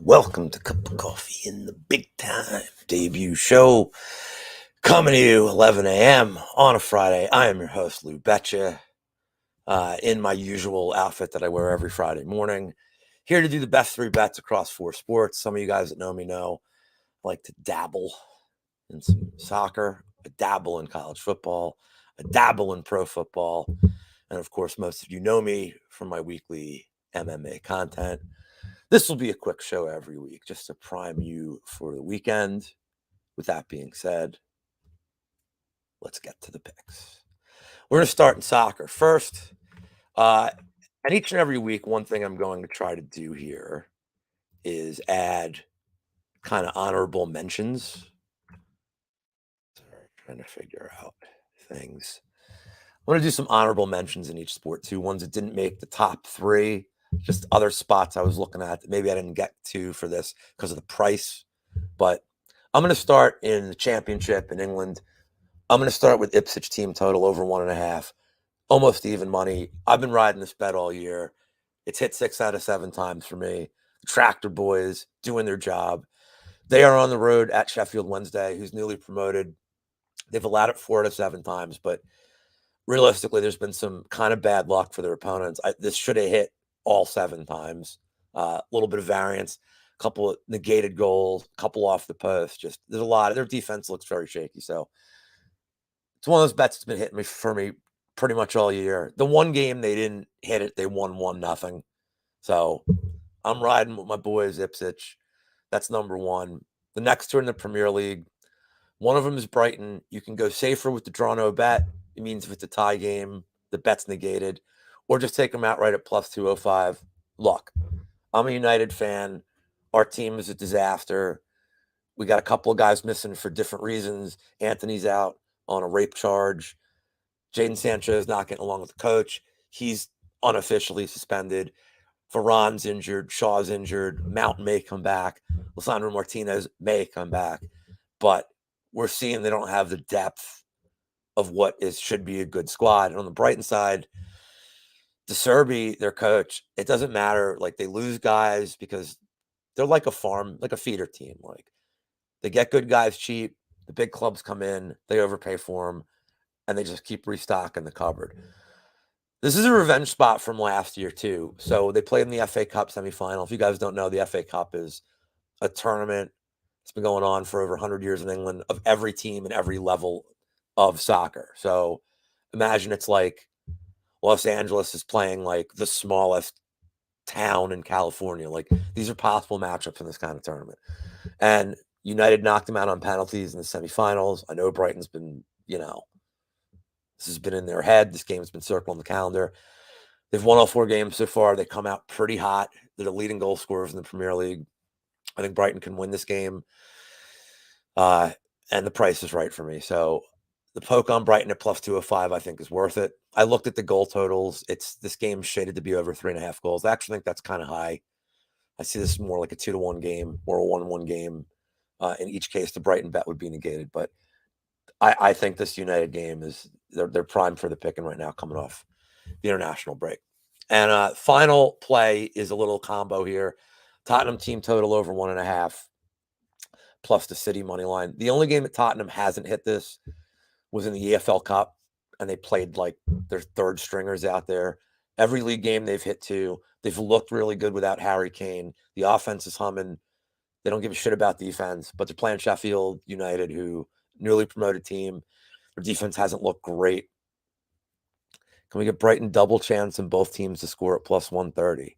welcome to Cup of Coffee in the Big Time debut show. Coming to you 11 a.m. on a Friday. I am your host, Lou Betya, in my usual outfit that I wear every Friday morning. Here to do the best three bets across four sports. Some of you guys that know me know I like to dabble in some soccer, I dabble in college football, I dabble in pro football, and of course, most of you know me from my weekly MMA content. This will be a quick show every week just to prime you for the weekend. With that being said, let's get to the picks. We're going to start in soccer first. And each and every week, one thing I'm going to try to do here is add kind of honorable mentions. Sorry, trying to figure out things. I'm going to do some honorable mentions in each sport too. Ones that didn't make the top three, just other spots I was looking at that maybe I didn't get to for this because of the price. But I'm going to start in the championship in England. I'm going to start with Ipswich team total over 1.5, almost even money. I've been riding this bet all year. It's hit 6 out of 7 times for me. The Tractor Boys doing their job. They are on the road at Sheffield Wednesday, who's newly promoted. They've allowed it 4 out of 7 times, but realistically, there's been some kind of bad luck for their opponents. This should have hit all 7 times. A little bit of variance, a couple of negated goals, a couple off the post. Just there's a lot. Their defense looks very shaky. So it's one of those bets that's been hitting me for me pretty much all year. The one game they didn't hit it, they won 1-0. So I'm riding with my boys, Ipswich. That's number one. The next two in the Premier League. One of them is Brighton. You can go safer with the draw no bet. It means if it's a tie game, the bet's negated. Or just take them outright at plus 205. Look, I'm a United fan. Our team is a disaster. We got a couple of guys missing for different reasons. Anthony's out on a rape charge. Jadon Sancho is not getting along with the coach. He's unofficially suspended. Varane's injured. Shaw's injured. Mount may come back. Lisandro Martinez may come back. But we're seeing they don't have the depth of what should be a good squad. And on the Brighton side, De Serbi, their coach, it doesn't matter. Like, they lose guys because they're like a farm, like a feeder team. Like, they get good guys cheap. The big clubs come in, they overpay for them, and they just keep restocking the cupboard. This is a revenge spot from last year, too. So they played in the FA Cup semifinal. If you guys don't know, the FA Cup is a tournament. It's been going on for over 100 years in England of every team and every level of soccer. So imagine it's like Los Angeles is playing like the smallest town in California. Like, these are possible matchups in this kind of tournament. And United knocked them out on penalties in the semifinals. I know Brighton's been, this has been in their head. This game's been circled on the calendar. They've won all 4 games so far. They come out pretty hot. They're the leading goal scorers in the Premier League. I think Brighton can win this game. And the price is right for me. So the poke on Brighton at plus 205, I think, is worth it. I looked at the goal totals. This game's shaded to be over 3.5 goals. I actually think that's kind of high. I see this more like a 2-1 game or a 1-1 game. In each case, the Brighton bet would be negated. But I think this United game is they're primed for the picking right now, coming off the international break. And final play is a little combo here. Tottenham team total over 1.5 plus the City money line. The only game that Tottenham hasn't hit this was in the EFL Cup, and they played like their third stringers out there. Every league game they've hit 2. They've looked really good without Harry Kane. The offense is humming. They don't give a shit about defense, but they're playing Sheffield United, who newly promoted team. Their defense hasn't looked great. Can we get Brighton double chance in both teams to score at plus 130?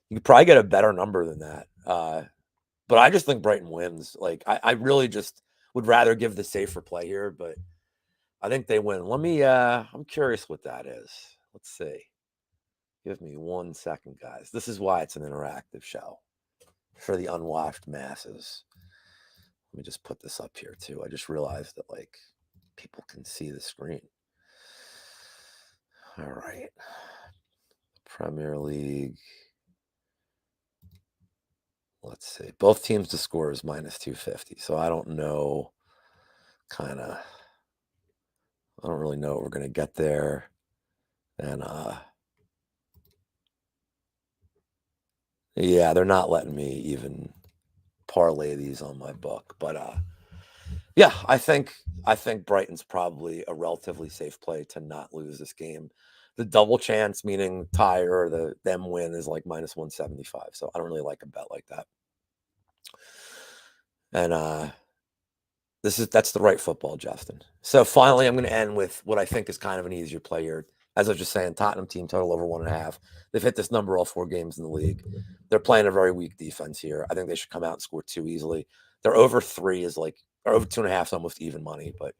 You could probably get a better number than that. But I just think Brighton wins. Like, I really just would rather give the safer play here, but I think they win. I'm curious what that is. Let's see. Give me 1 second, guys. This is why it's an interactive show for the unwashed masses. Let me just put this up here too. I just realized that, like, people can see the screen. All right. Premier League. Let's see. Both teams to score is minus 250. So I don't know. I don't really know what we're going to get there. And Yeah, they're not letting me even parlay these on my book. But yeah, I think Brighton's probably a relatively safe play to not lose this game. The double chance, meaning tie or them win, is like minus 175. So I don't really like a bet like that. And that's the right football, Justin. So finally, I'm going to end with what I think is kind of an easier play here. As I was just saying, Tottenham team total over 1.5. They've hit this number all 4 games in the league. They're playing a very weak defense here. I think they should come out and score 2 easily. Their over 3 is like, or over 2.5 is almost even money, but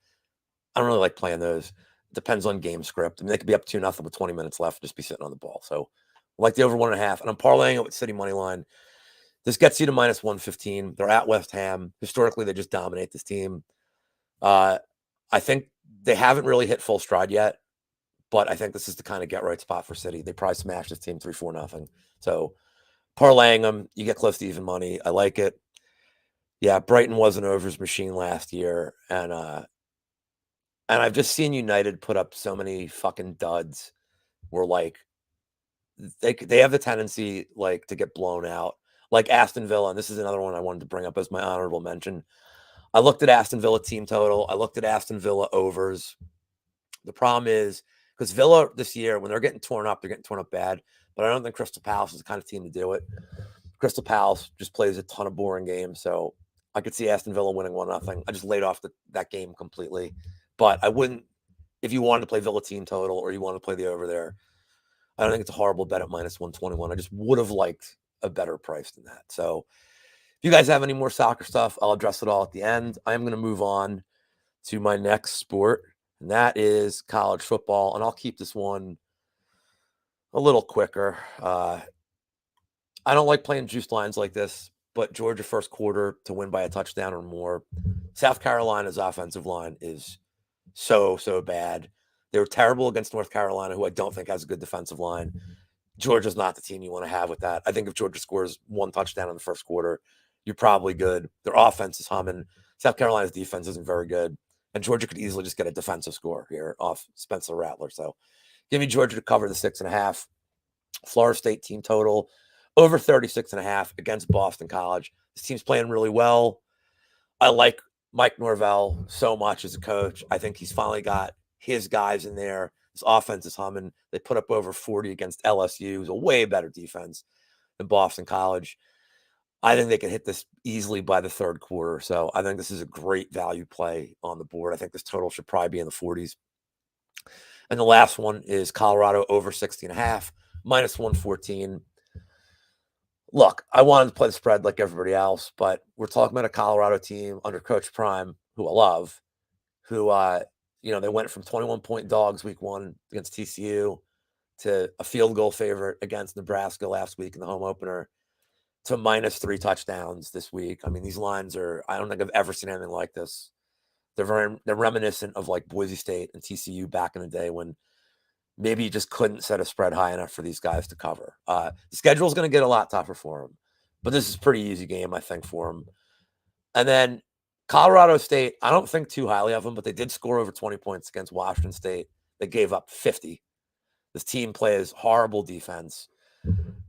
I don't really like playing those. Depends on game script. I mean, they could be up 2-0 with 20 minutes left, just be sitting on the ball. So I like the over 1.5, and I'm parlaying it with City money line. This gets you to minus 115. They're at West Ham. Historically, they just dominate this team. I think they haven't really hit full stride yet, but I think this is the kind of get right spot for City. They probably smash this team 3-4-0. So parlaying them, you get close to even money. I like it. Yeah, Brighton was an overs machine last year, and I've just seen United put up so many fucking duds where like they have the tendency like to get blown out. Like Aston Villa, and this is another one I wanted to bring up as my honorable mention. I looked at Aston Villa team total. I looked at Aston Villa overs. The problem is because Villa this year, when they're getting torn up, they're getting torn up bad. But I don't think Crystal Palace is the kind of team to do it. Crystal Palace just plays a ton of boring games, so I could see Aston Villa winning 1-0. I just laid off that game completely. But I wouldn't, if you wanted to play Villa team total or you want to play the over there, I don't think it's a horrible bet at minus 121. I just would have liked a better price than that. So if you guys have any more soccer stuff, I'll address it all at the end. I am going to move on to my next sport, and that is college football. And I'll keep this one a little quicker. I don't like playing juice lines like this, but Georgia first quarter to win by a touchdown or more. South Carolina's offensive line is so bad. They were terrible against North Carolina, who I don't think has a good defensive line. Georgia's not the team you want to have with that. I think if Georgia scores 1 touchdown in the first quarter, you're probably good. Their offense is humming. South Carolina's defense isn't very good. And Georgia could easily just get a defensive score here off Spencer Rattler. So give me Georgia to cover the 6.5. Florida State team total over 36.5 against Boston College. This team's playing really well. I like Mike Norvell so much as a coach. I think he's finally got his guys in there. His offense is humming. They put up over 40 against LSU, who's a way better defense than Boston College. I think they can hit this easily by the third quarter. So I think this is a great value play on the board. I think this total should probably be in the 40s. And the last one is Colorado over 60.5, minus 114. Look, I wanted to play the spread like everybody else, but we're talking about a Colorado team under Coach Prime, who I love, who, they went from 21-point dogs week 1 against TCU to a field goal favorite against Nebraska last week in the home opener to minus 3 touchdowns this week. I mean, these lines I don't think I've ever seen anything like this. They're reminiscent of like Boise State and TCU back in the day when maybe you just couldn't set a spread high enough for these guys to cover. The schedule is going to get a lot tougher for them, but this is a pretty easy game, I think, for them. And then Colorado State, I don't think too highly of them, but they did score over 20 points against Washington State. They gave up 50. This team plays horrible defense.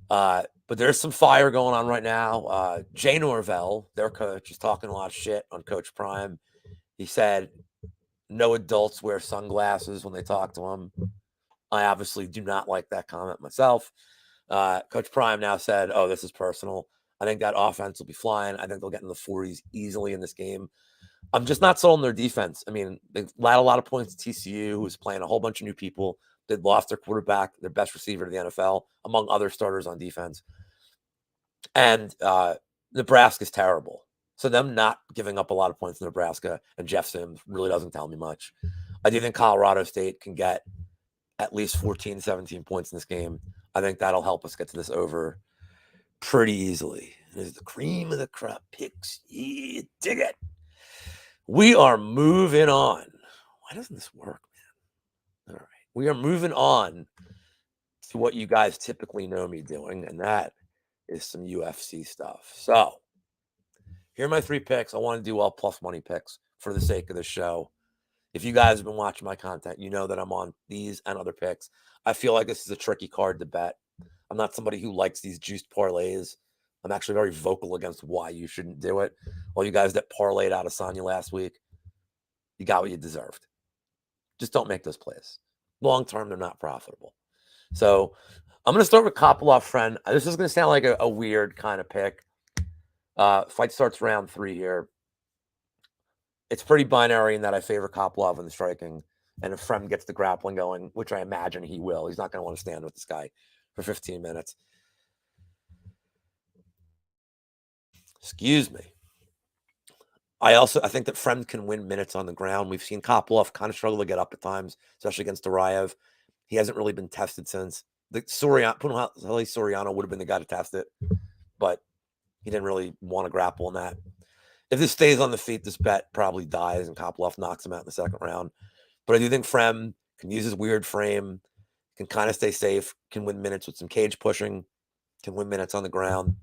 But there's some fire going on right now. Jay Norvell, their coach, is talking a lot of shit on Coach Prime. He said no adults wear sunglasses when they talk to him. I obviously do not like that comment myself. Coach Prime now said, oh, this is personal. I think that offense will be flying. I think they'll get in the 40s easily in this game. I'm just not sold on their defense. I mean, they've allowed a lot of points to TCU, who's playing a whole bunch of new people. They lost their quarterback, their best receiver to the NFL, among other starters on defense. And Nebraska's terrible. So them not giving up a lot of points to Nebraska and Jeff Sims really doesn't tell me much. I do think Colorado State can get at least 14, 17 points in this game. I think that'll help us get to this over pretty easily. It is the cream of the crop picks. Yeah, dig it. We are moving on. Why doesn't this work, man? All right. We are moving on to what you guys typically know me doing, and that is some UFC stuff. So here are my 3 picks. I want to do all plus money picks for the sake of the show. If you guys have been watching my content, you know that I'm on these and other picks. I feel like this is a tricky card to bet. I'm not somebody who likes these juiced parlays. I'm actually very vocal against why you shouldn't do it. All you guys that parlayed out of Sonya last week, you got what you deserved. Just don't make those plays. Long term, they're not profitable. So I'm going to start with Kopylov friend. This is going to sound like a weird kind of pick. Fight starts round 3 here. It's pretty binary in that I favor Kopylov in the striking. And if Frem gets the grappling going, which I imagine he will, he's not going to want to stand with this guy for 15 minutes. Excuse me. I think that Frem can win minutes on the ground. We've seen Kopylov kind of struggle to get up at times, especially against Duraev. He hasn't really been tested since. Soriano would have been the guy to test it, but he didn't really want to grapple in that. If this stays on the feet, this bet probably dies and Kopylov knocks him out in the second round. But I do think Frem can use his weird frame, can kind of stay safe, can win minutes with some cage pushing, can win minutes on the ground.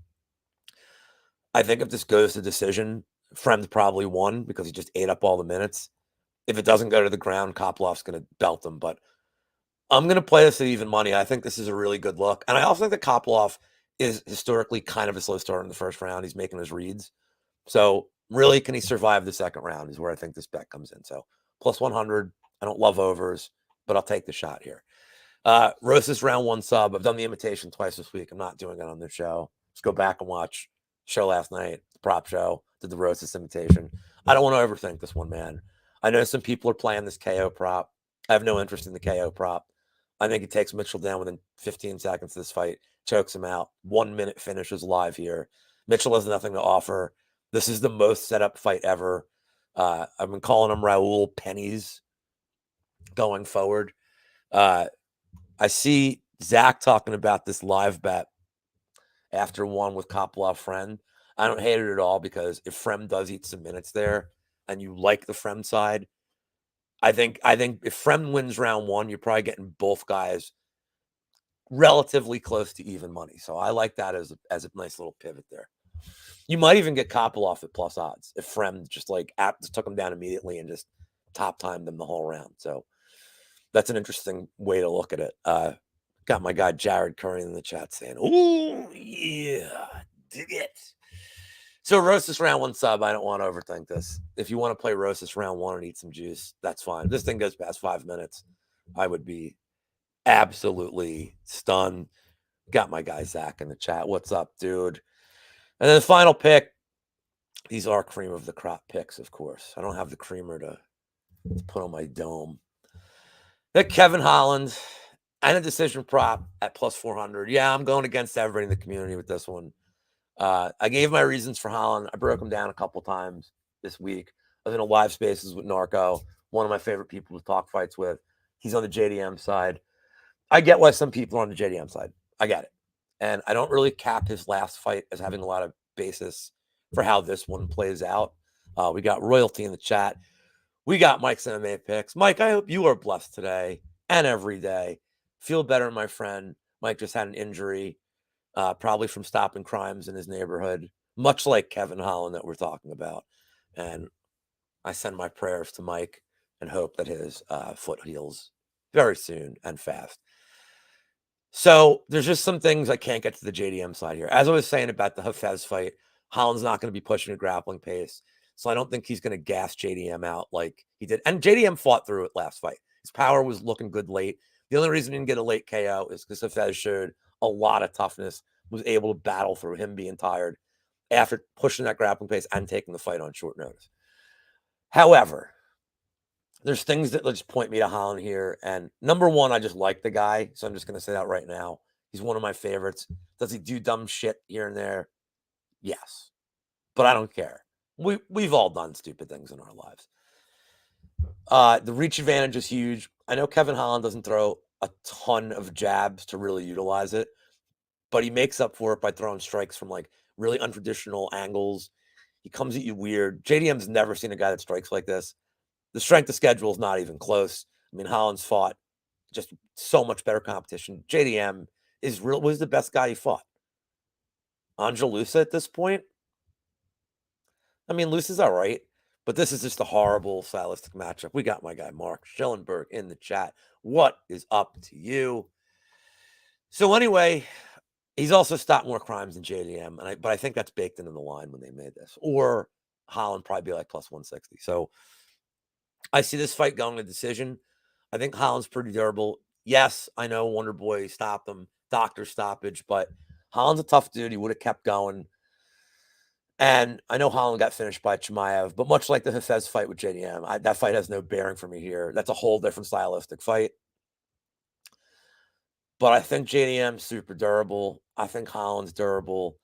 I think if this goes to decision, Frem's probably won because he just ate up all the minutes. If it doesn't go to the ground, Kopylov's going to belt him. But I'm going to play this at even money. I think this is a really good look. And I also think that Kopylov is historically kind of a slow starter in the first round. He's making his reads. So really, can he survive the second round is where I think this bet comes in. So plus 100. I don't love overs, but I'll take the shot here. Rosas round 1 sub. I've done the imitation twice this week. I'm not doing it on this show. Let's go back and watch show last night, the prop show, did the Rosas imitation. I don't want to overthink this one, man. I know some people are playing this KO prop. I have no interest in the KO prop. I think he takes Mitchell down within 15 seconds of this fight, chokes him out. 1 minute finish is live here. Mitchell has nothing to offer. This is the most set up fight ever. I've been calling him Raul Pennies going forward. I see Zach talking about this live bet after one with Kopylov friend. I don't hate it at all because if Frem does eat some minutes there and you like the Frem side, I think if Frem wins round 1, you're probably getting both guys relatively close to even money. So I like that as a nice little pivot there. You might even get Kopylov at plus odds if Frem just took him down immediately and just top timed them the whole round. So that's an interesting way to look at it. Got my guy Jared Curry in the chat saying, "Oh yeah, dig it." So Rosas round 1 sub. I don't want to overthink this. If you want to play Rosas round 1 and eat some juice, that's fine. If this thing goes past 5 minutes, I would be absolutely stunned. Got my guy Zach in the chat. What's up, dude? And then the final pick. These are cream of the crop picks, of course. I don't have the creamer to put on my dome. Pick Kevin Holland and a decision prop at plus 400. Yeah, I'm going against everybody in the community with this one. I gave my reasons for Holland. I broke them down a couple times this week. I was in a live spaces with Narco, one of my favorite people to talk fights with. He's on the JDM side. I get why some people are on the JDM side. I get it. And I don't really cap his last fight as having a lot of basis for how this one plays out. We got Royalty in the chat. We got Mike's MMA picks. Mike, I hope you are blessed today and every day. Feel better, my friend. Mike just had an injury, probably from stopping crimes in his neighborhood, much like Kevin Holland that we're talking about. And I send my prayers to Mike and hope that his foot heals very soon and fast. So there's just some things I can't get to the JDM side here. As I was saying about the Hafez fight, Holland's not going to be pushing a grappling pace. So I don't think he's going to gas JDM out like he did. And JDM fought through it last fight. His power was looking good late. The only reason he didn't get a late KO is because Hafez showed a lot of toughness, was able to battle through him being tired after pushing that grappling pace and taking the fight on short notice. However, there's things that just point me to Holland here. And number one, I just like the guy. So I'm just going to say that right now. He's one of my favorites. Does he do dumb shit here and there? Yes. But I don't care. We've all done stupid things in our lives. The reach advantage is huge. I know Kevin Holland doesn't throw a ton of jabs to really utilize it, but he makes up for it by throwing strikes from like really untraditional angles. He comes at you weird. JDM's never seen a guy that strikes like this. The strength of schedule is not even close. I mean, Holland's fought just so much better competition. JDM was the best guy he fought. Angelusa at this point, I mean, Lucy's all right, but this is just a horrible stylistic matchup. We got my guy Mark Schellenberg in the chat. What is up to you? So anyway, He's also stopped more crimes than JDM, but I think that's baked into the line when they made this. Or Holland probably be like plus 160. So I see this fight going to decision. I think Holland's pretty durable. Yes, I know Wonder Boy stopped him, doctor stoppage, but Holland's a tough dude. He would have kept going. And I know Holland got finished by Chimaev, but much like the Hafez fight with JDM, that fight has no bearing for me here. That's a whole different stylistic fight. But I think JDM's super durable. I think Holland's durable.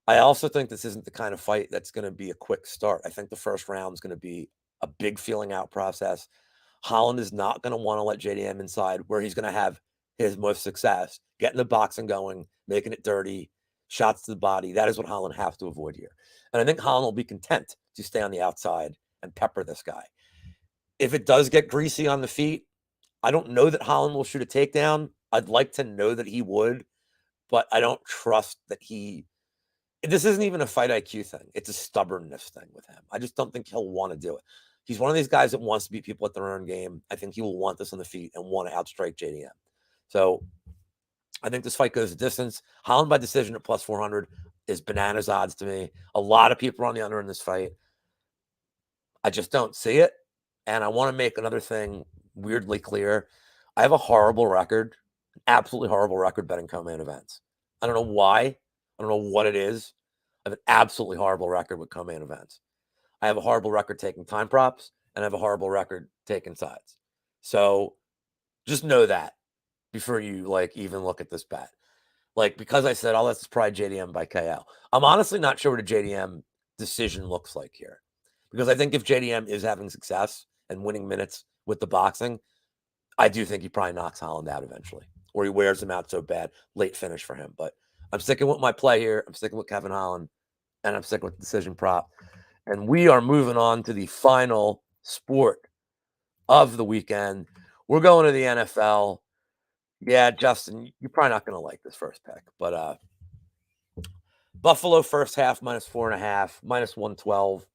I also think this isn't the kind of fight that's going to be a quick start. I think the first round is going to be a big feeling out process. Holland is not going to want to let JDM inside where he's going to have his most success, getting the boxing going, making it dirty, shots to the body. That is what Holland has to avoid here. And I think Holland will be content to stay on the outside and pepper this guy. If it does get greasy on the feet, I don't know that Holland will shoot a takedown. I'd like to know that he would, but I don't trust that he. This isn't even a fight IQ thing. It's a stubbornness thing with him. I just don't think he'll want to do it. He's one of these guys that wants to beat people at their own game. I think he will want this on the feet and want to outstrike JDM. So I think this fight goes the distance. Holland by decision at plus 400 is bananas odds to me. A lot of people are on the under in this fight. I just don't see it. And I want to make another thing weirdly clear. I have a horrible record, an absolutely horrible record betting co-main events. I don't know why. I don't know what it is. I have an absolutely horrible record with co-main events. I have a horrible record taking time props, and I have a horrible record taking sides. So just know that before you even look at this bet. Because I said, let's probably JDM by KO. I'm honestly not sure what a JDM decision looks like here. Because I think if JDM is having success and winning minutes with the boxing, I do think he probably knocks Holland out eventually. Or he wears him out so bad, late finish for him. But I'm sticking with my play here. I'm sticking with Kevin Holland. And I'm sticking with the decision prop. And we are moving on to the final sport of the weekend. We're going to the NFL. Yeah, Justin, you're probably not going to like this first pick. But Buffalo first half minus 4.5, minus 112.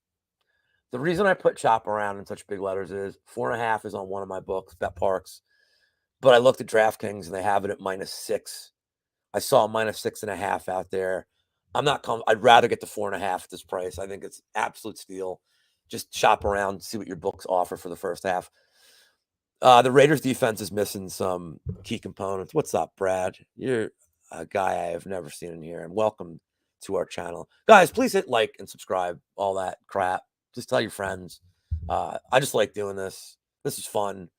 The reason I put chop around in such big letters is 4.5 is on one of my books, Bet Parks. But I looked at DraftKings and they have it at minus 6. I saw minus 6.5 out there. I'd rather get the 4.5 at this price. I think it's absolute steal. Just shop around, see what your books offer for the first half. The Raiders defense is missing some key components. What's up, Brad? You're a guy I have never seen in here, and welcome to our channel. Guys, please hit like and subscribe, all that crap. Just tell your friends. I just like doing this. This is fun.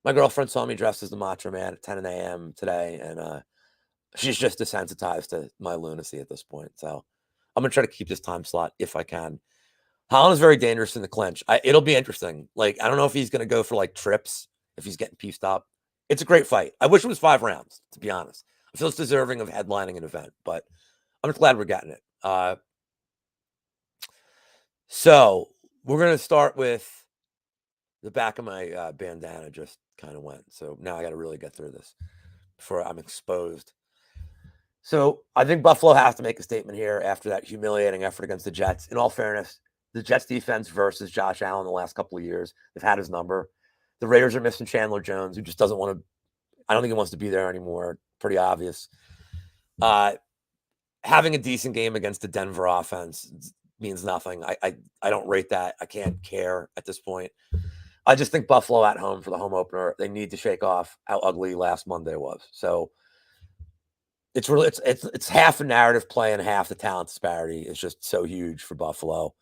My girlfriend saw me dressed as the Macho Man at 10 a.m. today, and she's just desensitized to my lunacy at this point. So I'm going to try to keep this time slot if I can. Holland is very dangerous in the clinch. It'll be interesting. I don't know if he's going to go for trips, if he's getting pieced up. It's a great fight. I wish it was 5 rounds, to be honest. I feel it's deserving of headlining an event, but I'm just glad we're getting it. So we're going to start with the back of my bandana just kind of went. So now I got to really get through this before I'm exposed. So I think Buffalo has to make a statement here after that humiliating effort against the Jets. In all fairness, the Jets defense versus Josh Allen the last couple of years, they've had his number. The Raiders are missing Chandler Jones, who just doesn't want to. I don't think he wants to be there anymore. Pretty obvious. Having a decent game against the Denver offense means nothing. I don't rate that. I can't care at this point. I just think Buffalo at home for the home opener, they need to shake off how ugly last Monday was. So it's really it's half a narrative play and half the talent disparity is just so huge for Buffalo.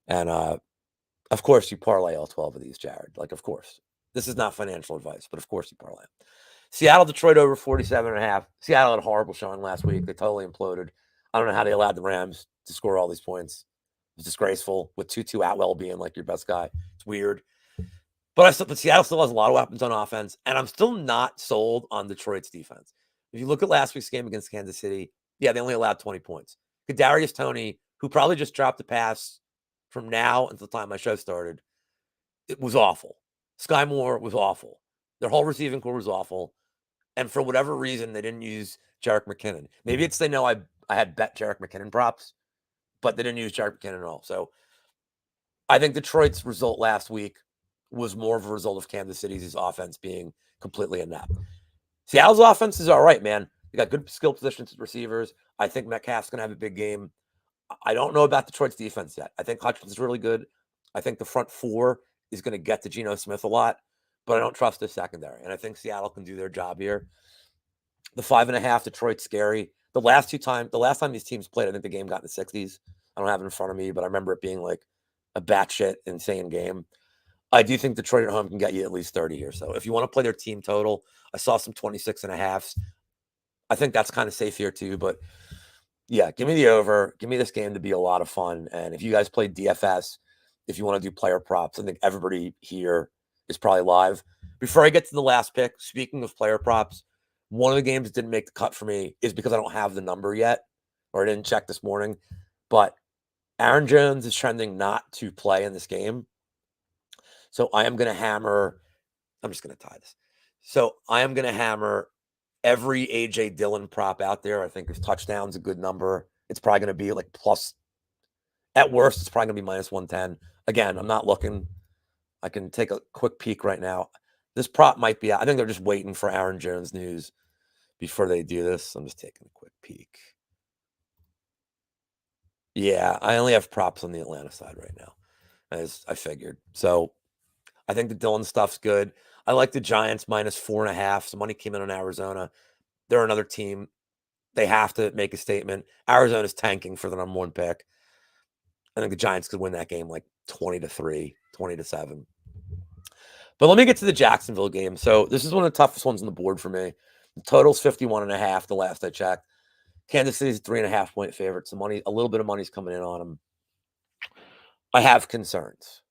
And of course you parlay all 12 of these, Jared. Of course. This is not financial advice, but of course you parlay. Seattle, Detroit over 47.5. Seattle had a horrible showing last week. They totally imploded. I don't know how they allowed the Rams to score all these points. It was disgraceful with Tutu Atwell being your best guy. It's weird. But Seattle still has a lot of weapons on offense, and I'm still not sold on Detroit's defense. If you look at last week's game against Kansas City, yeah, they only allowed 20 points. Kadarius Toney, who probably just dropped a pass from now until the time my show started, it was awful. Sky Moore was awful. Their whole receiving core was awful. And for whatever reason, they didn't use Jerick McKinnon. Maybe it's they know I had bet Jerick McKinnon props, but they didn't use Jerick McKinnon at all. So I think Detroit's result last week was more of a result of Kansas City's offense being completely inept. Seattle's offense is all right, man. They got good skill positions at receivers. I think Metcalf's going to have a big game. I don't know about Detroit's defense yet. I think Hutchinson's really good. I think the front four is going to get to Geno Smith a lot, but I don't trust the secondary. And I think Seattle can do their job here. The 5.5, Detroit's scary. The last time these teams played, I think the game got in the 60s. I don't have it in front of me, but I remember it being like a batshit insane game. I do think Detroit at home can get you at least 30 here. So if you want to play their team total, I saw some 26.5s. I think that's kind of safe here too. But yeah, give me the over. Give me this game to be a lot of fun. And if you guys play DFS, if you want to do player props, I think everybody here is probably live. Before I get to the last pick, speaking of player props, one of the games that didn't make the cut for me is because I don't have the number yet, or I didn't check this morning. But Aaron Jones is trending not to play in this game. So I am going to hammer. I'm just going to tie this. So I am going to hammer every AJ Dillon prop out there. I think his touchdown's a good number. It's probably going to be like plus, at worst, it's probably going to be minus 110. Again, I'm not looking. I can take a quick peek right now. This prop might be out. I think they're just waiting for Aaron Jones news before they do this. I'm just taking a quick peek. Yeah, I only have props on the Atlanta side right now, as I figured. So I think the Dillon stuff's good. I like the Giants minus 4.5. Some money came in on Arizona. They're another team. They have to make a statement. Arizona's tanking for the number one pick. I think the Giants could win that game like 20-3, 20-7. But let me get to the Jacksonville game. So this is one of the toughest ones on the board for me. The total's 51.5 the last I checked. Kansas City's 3.5 point favorite. So money, a little bit of money's coming in on them. I have concerns.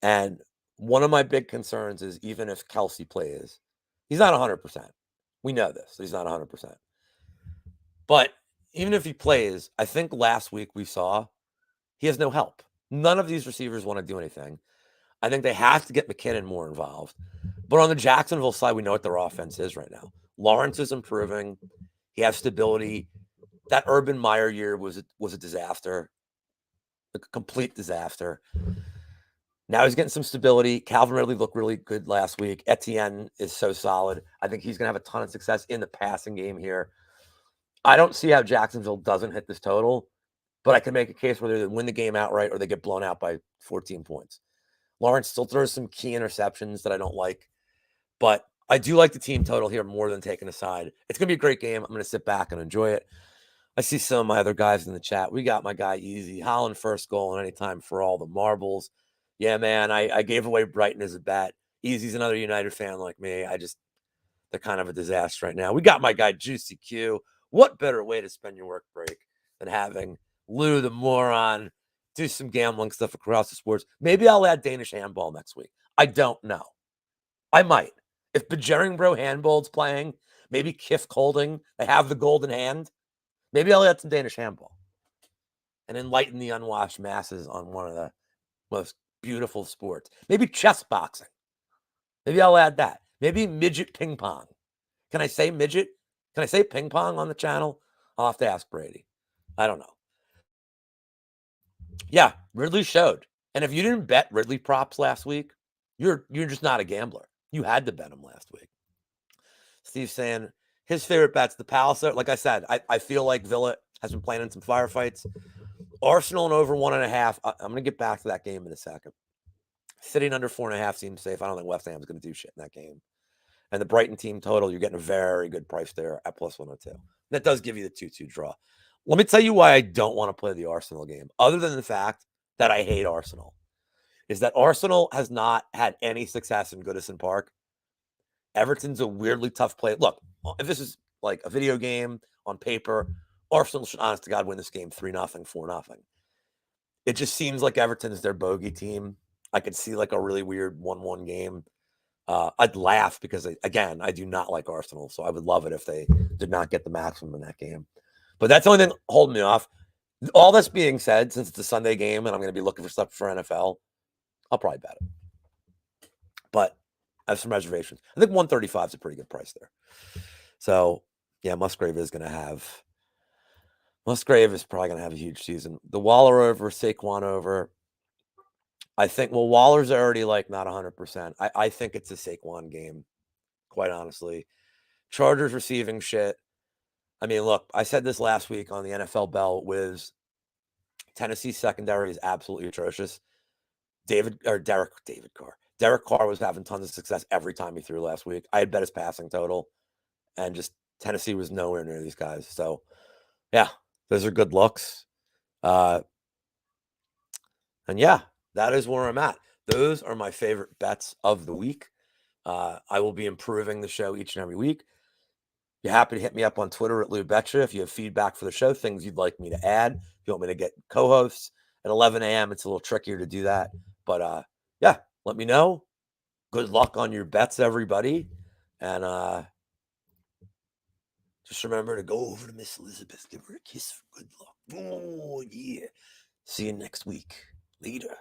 And one of my big concerns is even if Kelsey plays, he's not 100%. We know this. He's not 100%. But even if he plays, I think last week we saw he has no help. None of these receivers want to do anything. I think they have to get McKinnon more involved. But on the Jacksonville side, we know what their offense is right now. Lawrence is improving. He has stability. That Urban Meyer year was a disaster, a complete disaster. Now he's getting some stability. Calvin Ridley looked really good last week. Etienne is so solid. I think he's going to have a ton of success in the passing game here. I don't see how Jacksonville doesn't hit this total, but I can make a case where they win the game outright or they get blown out by 14 points. Lawrence still throws some key interceptions that I don't like, but I do like the team total here more than taking a side. It's going to be a great game. I'm going to sit back and enjoy it. I see some of my other guys in the chat. We got my guy Easy. Holland first goal and anytime for all the marbles. Yeah, man, I gave away Brighton as a bet. Easy's another United fan like me. They're kind of a disaster right now. We got my guy Juicy Q. What better way to spend your work break than having Lou the moron do some gambling stuff across the sports? Maybe I'll add Danish handball next week. I don't know. I might. If Bro handball's playing, maybe Kif Holding, they have the golden hand. Maybe I'll add some Danish handball and enlighten the unwashed masses on one of the most beautiful sports. Maybe chess boxing. Maybe I'll add that. Maybe midget ping pong. Can I say midget? Can I say ping pong on the channel? I'll have to ask Brady. I don't know. Yeah, Ridley showed. And if you didn't bet Ridley props last week, you're just not a gambler. You had to bet him last week. Steve's saying his favorite bet's the Palace. Like I said, I feel like Villa has been playing in some firefights. Arsenal and over 1.5. I'm going to get back to that game in a second. Sitting under 4.5 seems safe. I don't think West Ham's going to do shit in that game. And the Brighton team total, you're getting a very good price there at plus 102. That does give you the 2-2 draw. Let me tell you why I don't want to play the Arsenal game, other than the fact that I hate Arsenal, is that Arsenal has not had any success in Goodison Park. Everton's a weirdly tough play. Look, if this is like a video game on paper, Arsenal should, honest to God, win this game 3-0, 4-0. It just seems like Everton's their bogey team. I could see like a really weird 1-1 game. I'd laugh because, again, I do not like Arsenal, so I would love it if they did not get the maximum in that game. But that's the only thing holding me off. All this being said, since it's a Sunday game and I'm going to be looking for stuff for NFL, I'll probably bet it. But I have some reservations. I think 135 is a pretty good price there. So, yeah, Musgrave is probably going to have a huge season. The Waller over, Saquon over. I think, well, Waller's already like not 100%. I think it's a Saquon game, quite honestly. Chargers receiving shit. I mean, look, I said this last week on the NFL Bell with Tennessee's secondary is absolutely atrocious. Derek Carr was having tons of success every time he threw last week. I had bet his passing total, and just Tennessee was nowhere near these guys. So, yeah, those are good looks. And yeah, that is where I'm at. Those are my favorite bets of the week. I will be improving the show each and every week. You're happy to hit me up on Twitter at Lou Betya if you have feedback for the show, things you'd like me to add. If you want me to get co-hosts at 11 a.m., it's a little trickier to do that. But yeah, let me know. Good luck on your bets, everybody. And just remember to go over to Miss Elizabeth. Give her a kiss for good luck. Oh, yeah. See you next week. Later.